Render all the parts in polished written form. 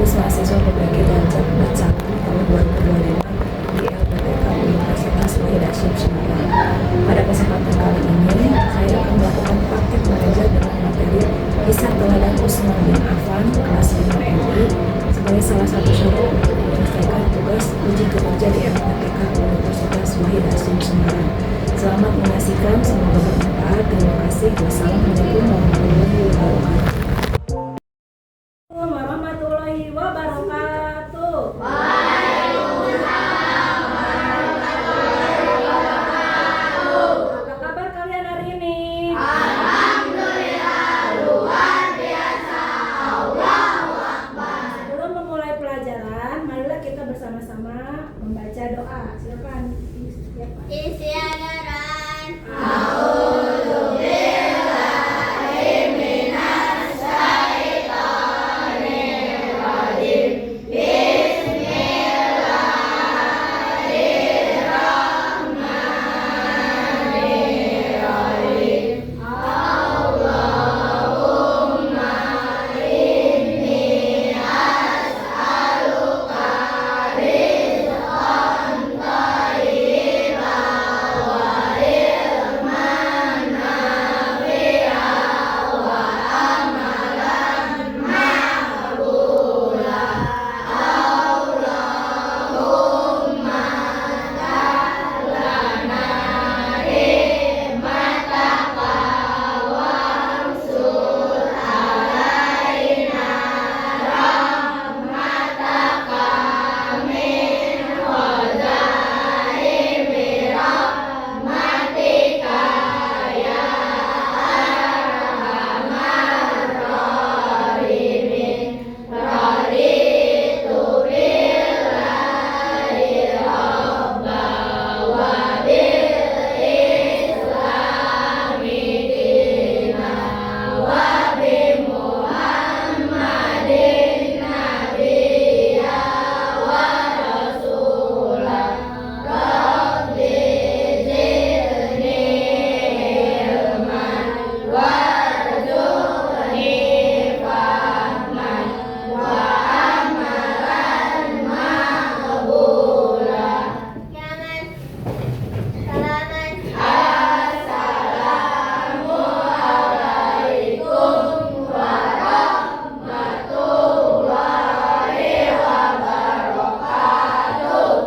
sekaligus mahasiswa PPG Banjar Bat 1 tahun 2025 di LPTK Universitas Wahid Hasyim Semarang. Pada kesempatan kali ini, saya akan melakukan praktik mengajar dengan materi kisah teladan Utsman bin Affan kelas 5 MI sebagai salah satu syarat untuk menyelesaikan tugas uji kinerja di LPTK Universitas Wahid Hasyim Semarang. Selamat menyaksikan, semoga bermanfaat. Terima kasih. Wassalamualaikum warahmatullahi wabarakatuh. Warahmatullahi wabarakatuh. Apa kabar kalian hari ini? Alhamdulillah, luar biasa. Allahu Akbar. Sebelum memulai pelajaran, marilah kita bersama-sama membaca doa. Silakan. Siapa? Istiadaran.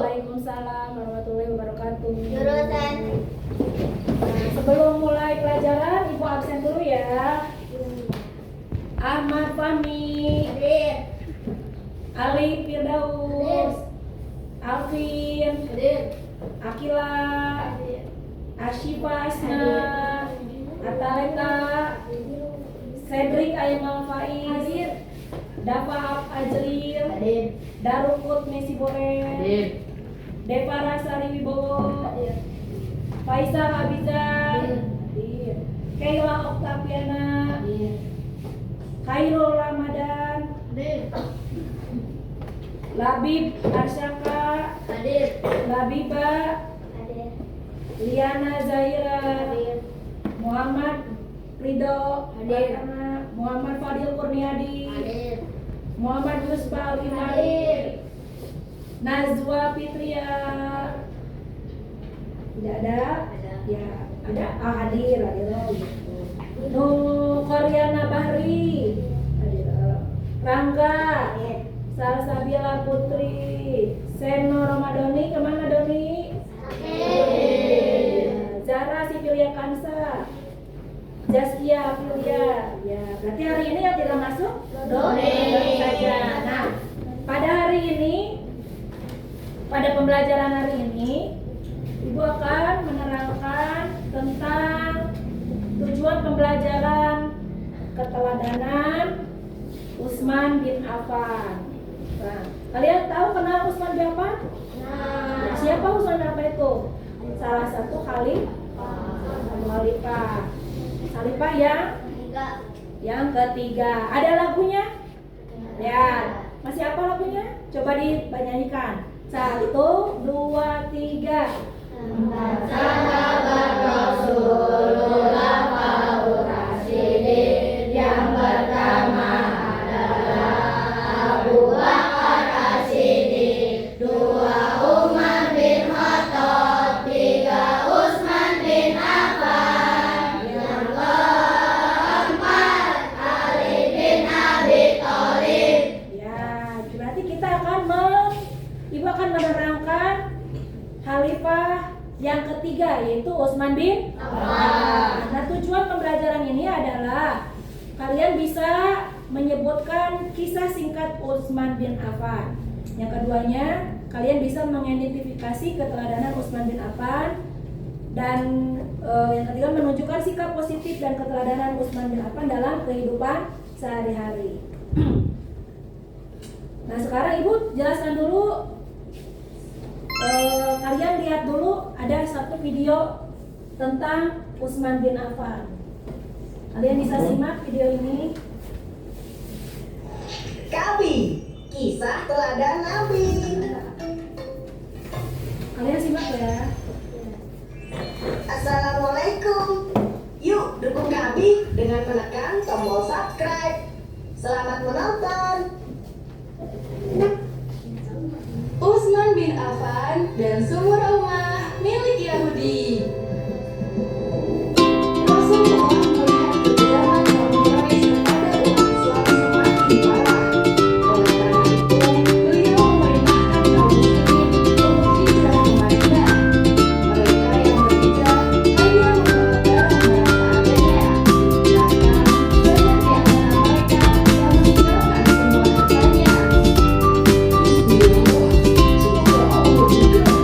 Waalaikumsalam warahmatullahi wabarakatuh. Jurusan. Sebelum mulai pelajaran, Ibu absen dulu ya. Ahmad Fahmi, Hadir. Ali Firdaus, Alvin, Hadir. Akila, Hadir. Asyifa Asna, Ataleta, Cedric Aymal Faiz, Dafa Ajril, Hadir. Darukut Messi Bore, Hadir. Devara Sari Wibowo, Hadir. Faisal Abizar, Hadir. Kayla Oktaviana, Hadir. Khairul Ramadan, Hadir. Labib Arsyaka, Hadir. Labiba, Hadir. Liana Zaira, Hadir. Muhammad Ridho, Hadir. Muhammad Fadil Kurniadi, Hadir. Muhammad Yusfa Hadir. Al-Imari, Nazwa Fitria. Tidak ada? Ya, ada. Hadir. Nu Koryana Bahri, hadir. Rangga, Salsabila Putri, Seno Ramadhani, kemana Doni? Zara Sipilia Kansa, Zaskia Aprilia. Ya, berarti hari ini yang tidak masuk Doni saja. Nah, pada hari ini, pada pembelajaran hari ini, Ibu akan menerangkan tentang tujuan pembelajaran keteladanan Utsman bin Affan. Nah, kalian tahu kenal Utsman bin Affan? Nah. Siapa Utsman bin Affan itu? Salah satu khalifah. Khalifah yang ketiga. Ada lagunya? Ya. Masih apa lagunya? Coba dinyanyikan. 1, 2, 3. Sahabat Rasulullah Faul Rasyidin, yang pertama adalah Abu Bakar. yang ketiga yaitu Utsman bin Affan. Nah, tujuan pembelajaran ini adalah kalian bisa menyebutkan kisah singkat Utsman bin Affan. Yang keduanya, kalian bisa mengidentifikasi keteladanan Utsman bin Affan. Dan yang ketiga, menunjukkan sikap positif dan keteladanan Utsman bin Affan dalam kehidupan sehari-hari. Nah, sekarang Ibu jelaskan dulu. Kalian lihat dulu, ada satu video tentang Utsman bin Affan. Kalian bisa simak video ini. Kami, kisah teladan Nabi. Kalian simak ya. Assalamualaikum. Yuk dukung kami dengan menekan tombol subscribe. Selamat menonton. Utsman bin Affan dan sumur rumah milik Yahudi. Rasulullah melihat kejaran kaum Quraisy kepada umat Islam semakin parah. Oleh karena itu, beliau memerintahkan kaum muslimin untuk hijrah ke Madinah. Mereka yang berhijrah hanya membawa barang-barang seadanya. Bahkan banyak di antara mereka yang meninggalkan semua hartanya. Bismillah, semoga Allah mudahkan.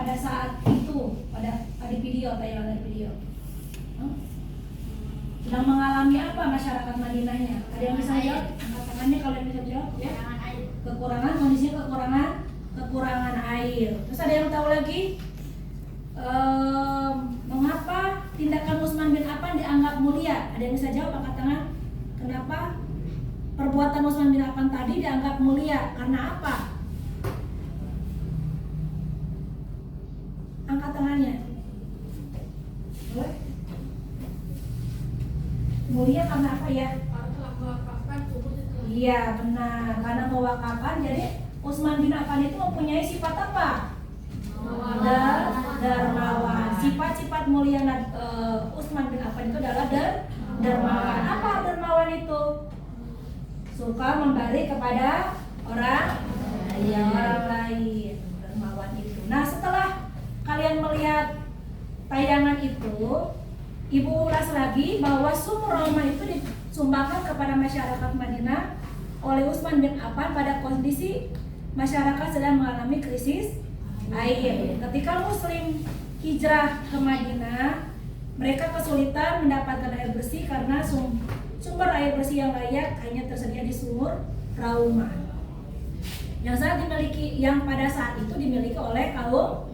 pada saat itu, pada video, tayangan video? Sedang mengalami apa masyarakat Madinahnya? Ada yang bisa jawab? Angkat tangannya kalau yang bisa jawab. Ya. Kekurangan, kondisinya kekurangan air. Terus ada yang tahu lagi? Mengapa tindakan Utsman bin Affan dianggap mulia? Ada yang bisa jawab? Angkat tangan. Kenapa perbuatan Utsman bin Affan tadi dianggap mulia? Karena apa? Angkat tangannya. Boleh? Mulia karena apa ya? Iya benar, karena mewakafkan. Jadi Utsman bin Affan itu mempunyai sifat apa? Dermawan. Sifat-sifat mulia Utsman bin Affan itu adalah dermawan. Apa dermawan itu? Suka memberi kepada orang lain. Dermawan itu. Nah, setelah kalian melihat tayangan itu, Ibu ulas lagi bahwa sumur Roma itu disumbangkan kepada masyarakat Madinah oleh Utsman bin Affan pada kondisi masyarakat sedang mengalami krisis air. Ketika Muslim hijrah ke Madinah, mereka kesulitan mendapatkan air bersih karena sumber air bersih yang layak hanya tersedia di sumur Rauma yang pada saat itu dimiliki oleh kaum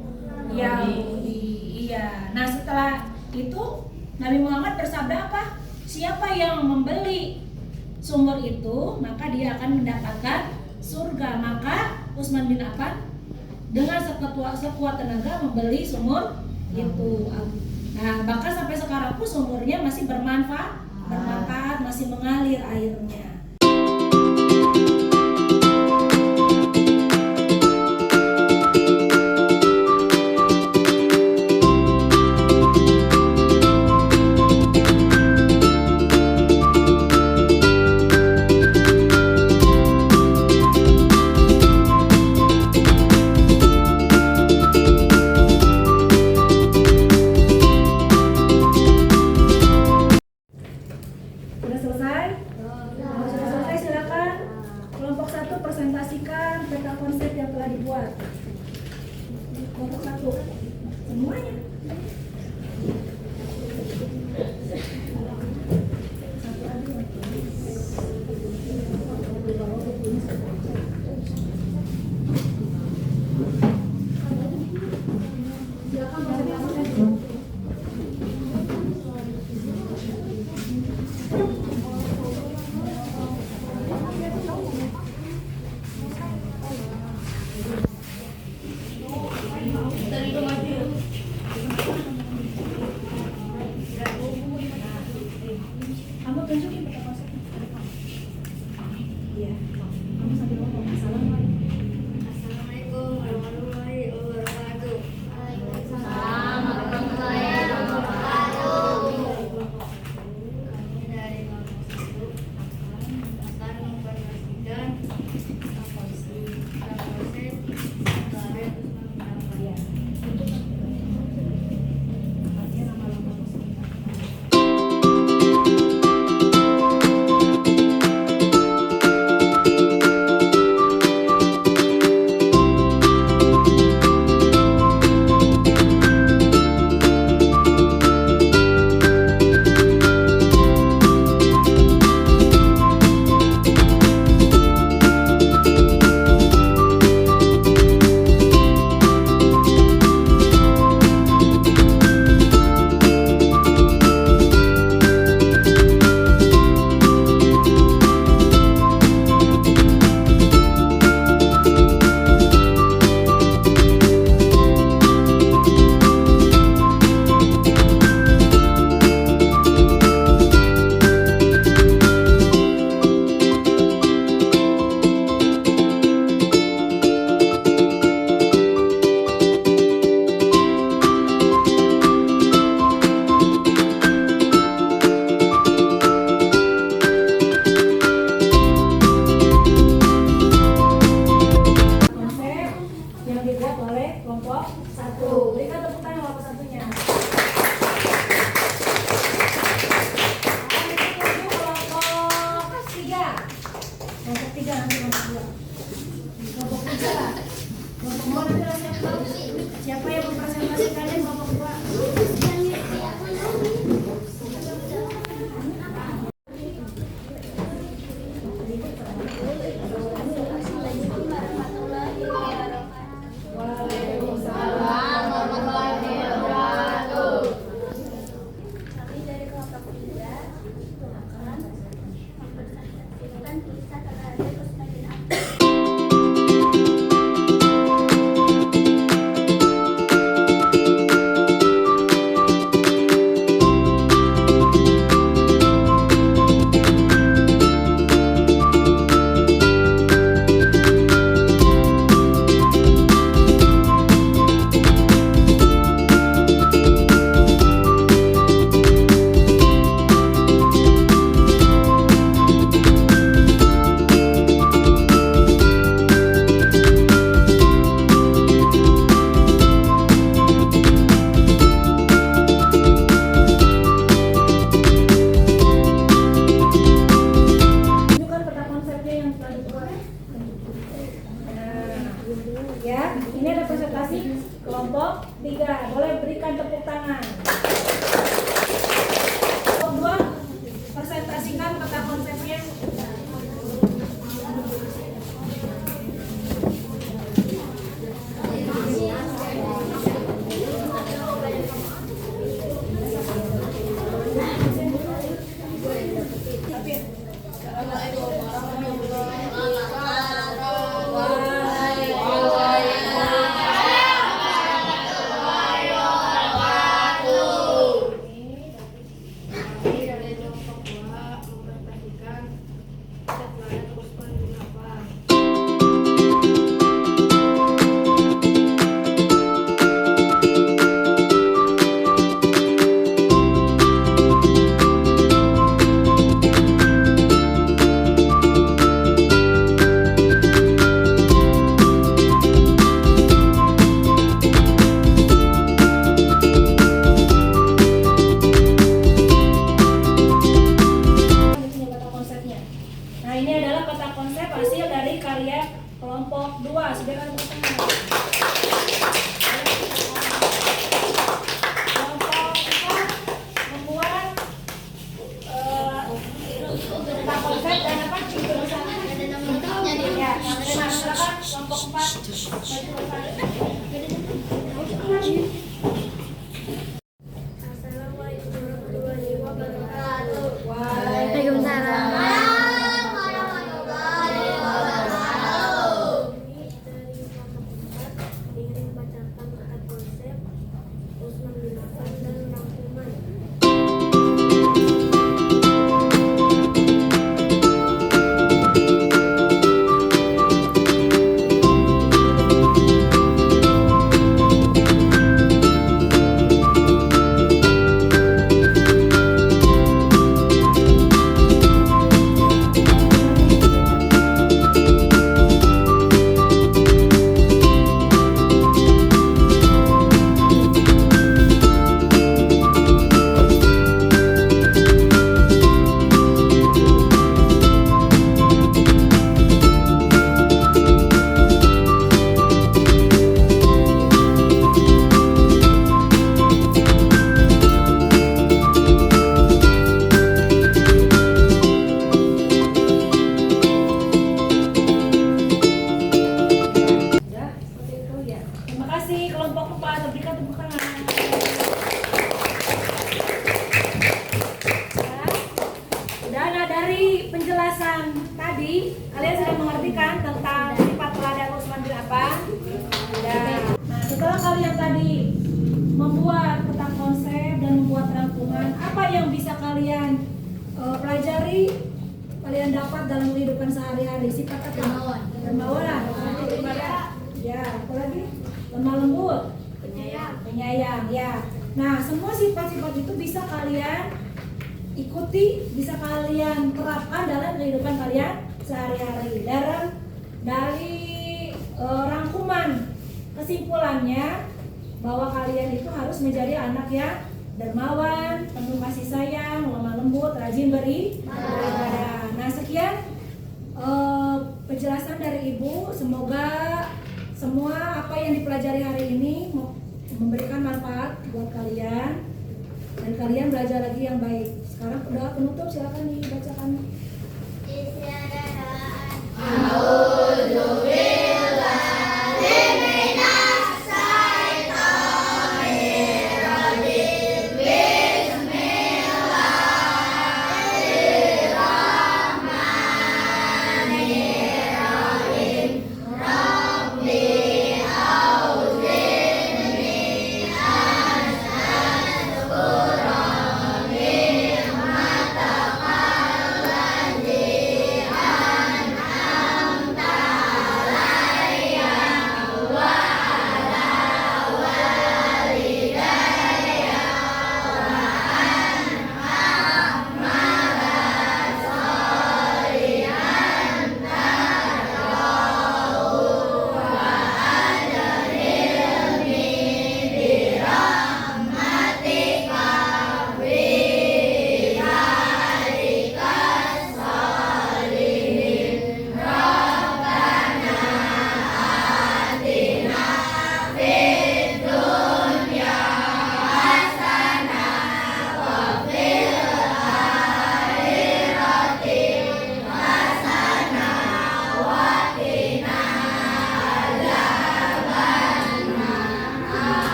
Yahudi. Iya. Nah, setelah itu Nabi Muhammad bersabda apa? Siapa yang membeli sumur itu, maka dia akan mendapatkan surga. Maka Utsman bin Affan dengan sekuat tenaga membeli sumur itu. Nah, bahkan sampai sekarang pun sumurnya masih bermanfaat, masih mengalir airnya. Presentasikan peta konsep yang telah dibuat. Kelompok 1 semuanya. Ya, ini ada presentasi kelompok 3. Boleh berikan tepuk tangan. Kelompok 2, presentasikan peta konsepnya. Nah, ini adalah peta konsep hasil dari karya kelompok 2. Sediakan tepuk tangan. Kelompok 4 membuat peta konsep dan apa? Ya, silakan kelompok 4. Assalamualaikum warahmatullahi wabarakatuh. Waalaikumsalam. Ingin membacakan peta konsep Usman bin Affan dan rangkuman. Ya, seperti itu ya. Terima kasih kelompok 4. Berikan tepuk tangan. Ya. Nah, dari penjelasan tadi, kalian sudah mengertikan tentang sifat teladan Usman bin Affan. Ya. Nah, setelah kalian tadi membuat peta konsep dan membuat rangkuman, apa yang bisa kalian pelajari, kalian dapat dalam kehidupan sehari-hari? Sifat apa? Dermawan. Ya, apa lagi? Lemah lembut, penyayang, ya. Nah, semua sifat-sifat itu bisa kalian ikuti, bisa kalian terapkan dalam kehidupan kalian sehari-hari. Dari rangkuman kesimpulannya bahwa kalian itu harus menjadi anak yang dermawan, penuh kasih sayang, lemah lembut, rajin beribadah. Nah, sekian penjelasan dari Ibu. Semoga semua apa yang dipelajari hari ini memberikan manfaat buat kalian dan kalian belajar lagi yang baik. Sekarang doa penutup silakan dibacakan. Istiadat. A'udzu